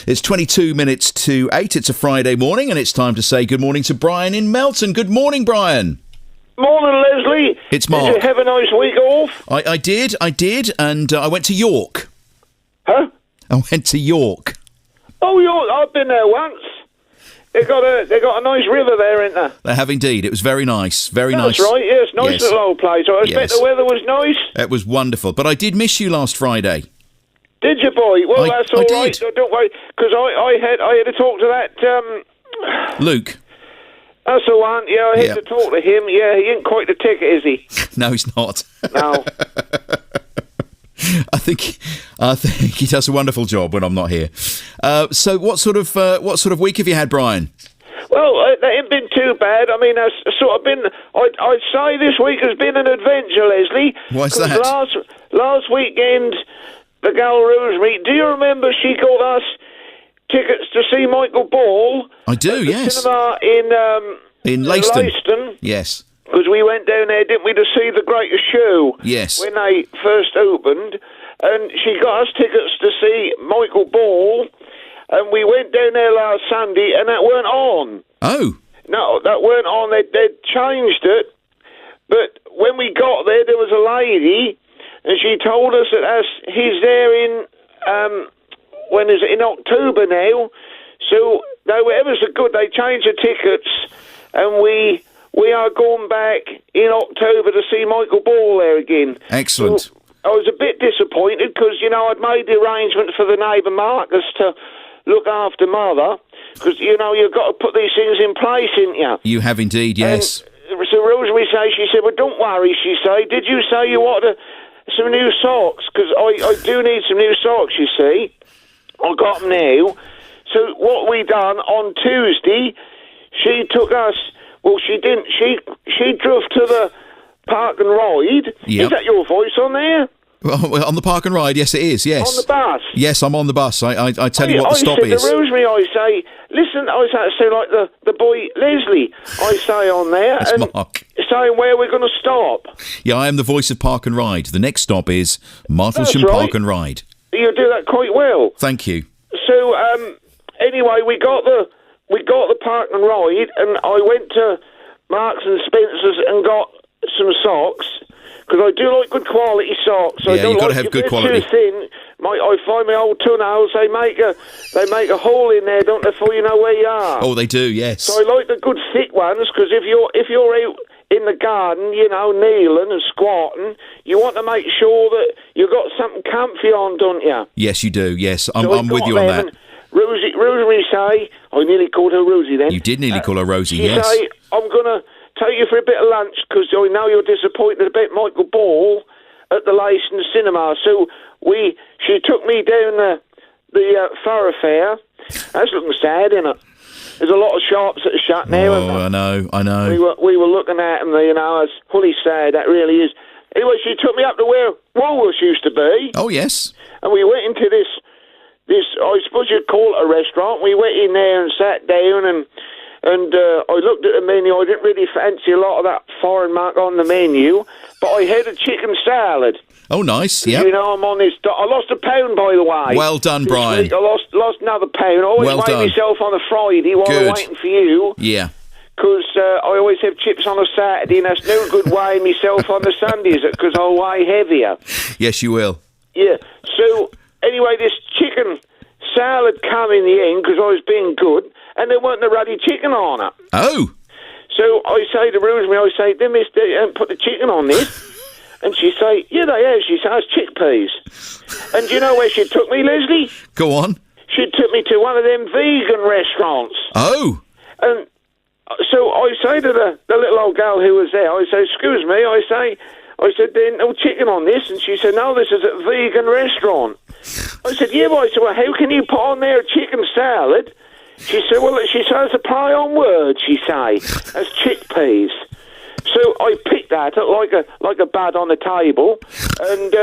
It's 22 minutes to 8. It's a Friday morning, and it's time to say good morning to Brian in Melton. Good morning, Brian. Morning, Leslie. It's Mark. Did you have a nice week off? I did, and I went to York. Huh? I went to York. Oh, York. I've been there once. They got a nice river there, ain't there? They have indeed. It was very nice. Very That's nice. That's right, yes. Nice Yes. little old place. I expect Yes. the weather was nice. It was wonderful. But I did miss you last Friday. Did you, boy? Well, that's all I right. did. Don't worry, because I had to talk to that... Luke. That's the one. Yeah, I had to talk to him. Yeah, he ain't quite the ticket, is he? No, he's not. No. I think he does a wonderful job when I'm not here. So what sort of week have you had, Brian? Well, it ain't been too bad. I mean, it's sort of been... I'd say this week has been an adventure, Leslie. Why's that? Last weekend, the gal Rosemary, do you remember she got us tickets to see Michael Ball? I do, yes. Cinema in Leiston. Yes. Because we went down there, didn't we, to see The Greatest Show? Yes. When they first opened. And she got us tickets to see Michael Ball. And we went down there last Sunday, and that weren't on. Oh. No, that weren't on. They'd changed it. But when we got there, there was a lady, and she told us that he's there in October now. So they were ever so good. They changed the tickets, and we are going back in October to see Michael Ball there again. Excellent. So I was a bit disappointed because, I'd made the arrangement for the neighbour Marcus to look after Mother because, you've got to put these things in place, ain't you? You have indeed, yes. And so Rosemary she said, well, don't worry, she said. Did you say you wanted some new socks? Because I do need some new socks, you see. I got them now. So what we done on Tuesday, she took us... Well, she didn't. She drove to the Park and Ride. Yep. Is that your voice on there? Well, on the Park and Ride, yes, it is, yes. On the bus? Yes, I'm on the bus. I tell you what the stop is. I said to Rosemary, I say, listen, I say like the boy Leslie, I say on there. That's and Mark. Saying where we're going to stop. Yeah, I am the voice of Park and Ride. The next stop is Martlesham Right. Park and Ride. You do that quite well. Thank you. So, anyway, we got the Park and Ride, and I went to Marks and Spencer's and got some socks, because I do like good quality socks. Yeah, I don't you've got to like have good if they're quality. Too thin. I find my old toenails, they make a hole in there, don't they, before you know where you are. Oh, they do, yes. So I like the good thick ones, because if you're out in the garden, kneeling and squatting, you want to make sure that you've got something comfy on, don't you? Yes, you do, yes. I'm So with you on that. Rosemary say, I nearly called her Rosie then. You did nearly call her Rosie, she yes. say, I'm going to take you for a bit of lunch because I know you're disappointed about Michael Ball at the Leiston Cinema. So she took me down the thoroughfare. That's looking sad, isn't it? There's a lot of shops that are shut now. Oh, I know. We were looking at them, it's fully sad, that really is. Anyway, she took me up to where Woolworths used to be. Oh, yes. And we went into this, I suppose you'd call it a restaurant. We went in there and sat down and I looked at the menu. I didn't really fancy a lot of that foreign mark on the menu, but I had a chicken salad. Oh, nice, yeah. I'm on this... I lost a pound, by the way. Well done, this Brian. week. I lost another pound. I always Well weigh done. myself on a Friday while I'm waiting for you. Yeah. Because I always have chips on a Saturday, and that's no good weighing myself on the Sundays, because I'll weigh heavier. Yes, you will. Yeah. So, anyway, this chicken salad come in the end, because I was being good, and there weren't the ruddy chicken on it. Oh. So I say to Rosemary, they missed it, put the chicken on this. And she say, yeah, they have. She says, chickpeas. And do you know where she took me, Leslie? Go on. She took me to one of them vegan restaurants. Oh. And so I say to the little old girl who was there, I say, excuse me, I said, there's no chicken on this. And she said, no, this is a vegan restaurant. I said, yeah, but I said, well, how can you put on there a chicken salad? She said, well, she says a play on words, she say, as chickpeas. So I picked that like a bad on the table, and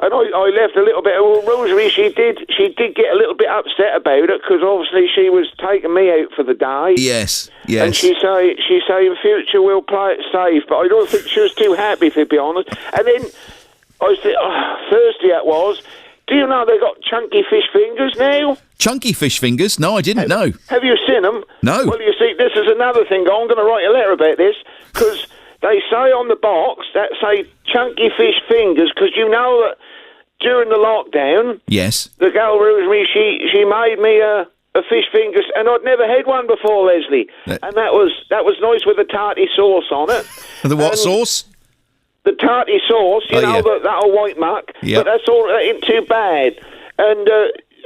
I left a little bit. Well, Rosemary, she did get a little bit upset about it because obviously she was taking me out for the day. Yes. And she say in future we'll play it safe, but I don't think she was too happy, to be honest. And then I said, Thursday it was. Do you know they got chunky fish fingers now? Chunky fish fingers? No, I didn't know. Have you seen them? No. Well, you see, this is another thing. I'm going to write a letter about this, because they say on the box that say chunky fish fingers, because you know that during the lockdown, Yes. the girl Rosemary, she made me a fish fingers, and I'd never had one before, Leslie. And that was nice with the tarty sauce on it. The what sauce? The tarty sauce, you know, yeah. that old white muck. Yep. But that's all, that ain't too bad. And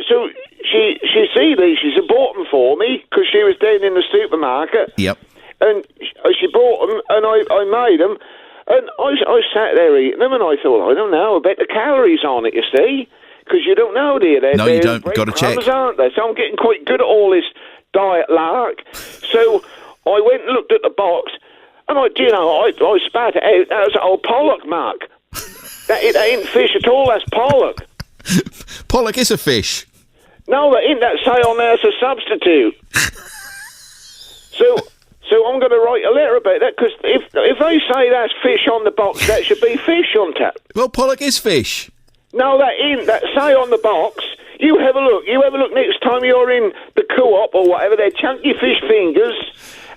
so she see these, she's bought them for me, because she was down in the supermarket. Yep. And she bought them, and I made them, and I sat there eating them, and I thought, I don't know, I bet the calories on it, you see, because you don't know, do you? No, you don't. Got to check. Aren't they? So I'm getting quite good at all this diet lark. So I went and looked at the box, and I spat it out. That was an old Pollock mark. That ain't fish at all, that's Pollock. Pollock is a fish. No, that ain't. That say on there as a substitute. So I'm going to write a letter about that, because if they say that's fish on the box, that should be fish on tap. Well, Pollock is fish. No, that ain't. That say on the box. You have a look. You have a look next time you're in the co-op or whatever. They're chunky fish fingers,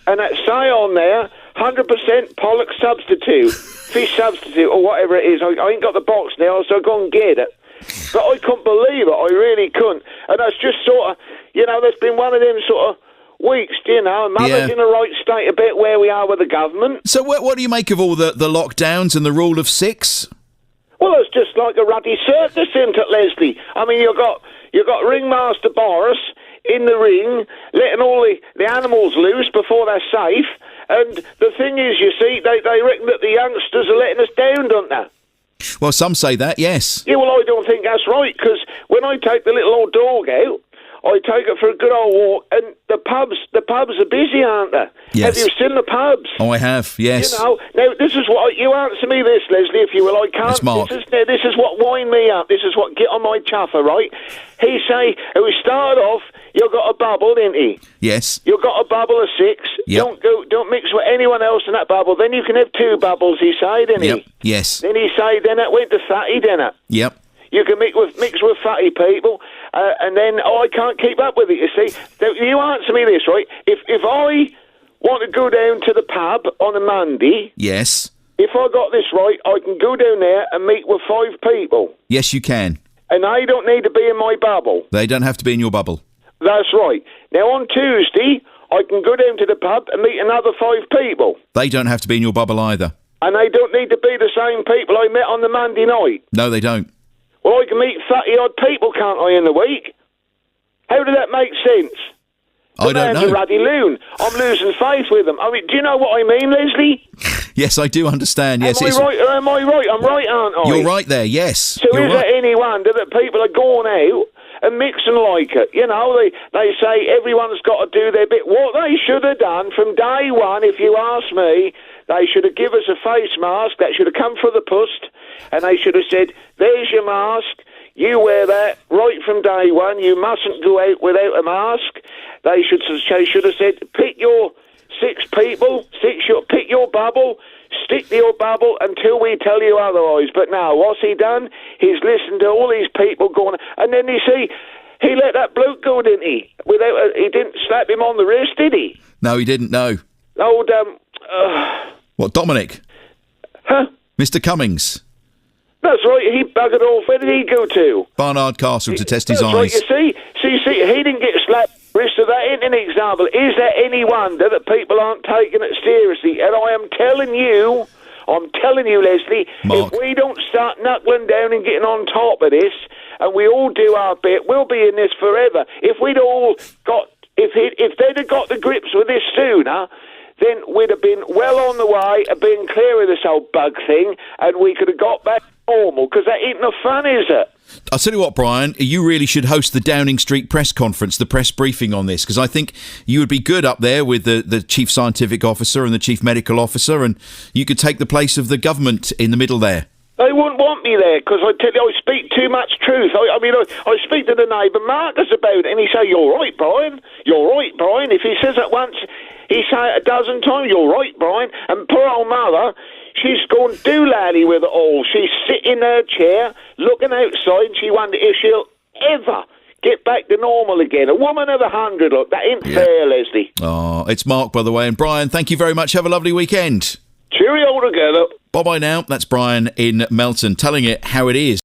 and that say on there, 100% Pollock Substitute, fish substitute, or whatever it is. I ain't got the box now, so go and get it. But I couldn't believe it. I really couldn't. And that's just sort of, there's been one of them sort of weeks, and mother's in the right state about where we are with the government. So what do you make of all the lockdowns and the rule of 6? Well, it's just like a ruddy circus, isn't it, Leslie? I mean, you've got Ringmaster Boris in the ring, letting all the animals loose before they're safe. And the thing is, you see, they reckon that the youngsters are letting us down, don't they? Well, some say that, yes. Yeah, well, I don't think that's right, because when I take the little old dog out, I take it for a good old walk, and the pubs are busy, aren't they? Yes. Have you seen the pubs? Oh, I have, yes. Now this is what you answer me this, Leslie, if you will. I can't. Yes, Mark. This is what wind me up. This is what get on my chuffer, right? He say, we start off. You got a bubble, didn't he? Yes. You got a bubble of 6. Yep. Don't mix with anyone else in that bubble. Then you can have 2 bubbles. He say, didn't he? Yes. Then he say, then it went to fatty, didn't it? Yep. You can mix with fatty people, and then I can't keep up with it. You see, you answer me this, right? If I want to go down to the pub on a Monday, yes. If I got this right, I can go down there and meet with 5 people. Yes, you can. And they don't need to be in my bubble. They don't have to be in your bubble. That's right. Now on Tuesday, I can go down to the pub and meet another 5 people. They don't have to be in your bubble either. And they don't need to be the same people I met on the Monday night. No, they don't. Well, I can meet 30-odd people, can't I, in the week? How does that make sense? I don't know. A ruddy loon. I'm losing faith with them. I mean, do you know what I mean, Leslie? Yes, I do understand. Yes, am I right or am I right? I'm right, aren't I? You're right there, yes. So you're is right. it any wonder that people are going out and mixing like it? They say everyone's got to do their bit. What they should have done from day one, if you ask me, they should have given us a face mask. That should have come for the pust. And they should have said, there's your mask. You wear that right from day one. You mustn't go out without a mask. They should have said, pick your 6 people, pick your bubble, stick to your bubble until we tell you otherwise. But now, what's he done? He's listened to all these people going, and then you see, he let that bloke go, didn't he? He didn't slap him on the wrist, did he? No, he didn't, no. Old, What, Dominic? Huh? Mr. Cummings? That's right, he buggered off. Where did he go to? Barnard Castle to test his eyes. Right, you see, he didn't get slapped. So that ain't an example. Is there any wonder that people aren't taking it seriously? And I am telling you, Leslie, Mark. if we don't start knuckling down and getting on top of this, and we all do our bit, we'll be in this forever. If they'd have got the grips with this sooner, then we'd have been well on the way of being clear of this old bug thing, and we could have got back to normal, because that ain't no fun, is it? I'll tell you what, Brian, you really should host the Downing Street press conference, the press briefing on this, because I think you would be good up there with the chief scientific officer and the chief medical officer, and you could take the place of the government in the middle there. They wouldn't want me there, because I tell you, I speak too much truth. I speak to the neighbour Marcus about it, and he say, you're right, Brian. If he says it once, he say it a dozen times, you're right, Brian. And poor old mother, she's gone doolally with it all. She's sitting in her chair, looking outside, and she wonders if she'll ever get back to normal again. A woman of 100, look, that ain't fair, Leslie. Oh, it's Mark, by the way. And Brian, thank you very much. Have a lovely weekend. Cheerio together. Bye-bye now. That's Brian in Melton telling it how it is.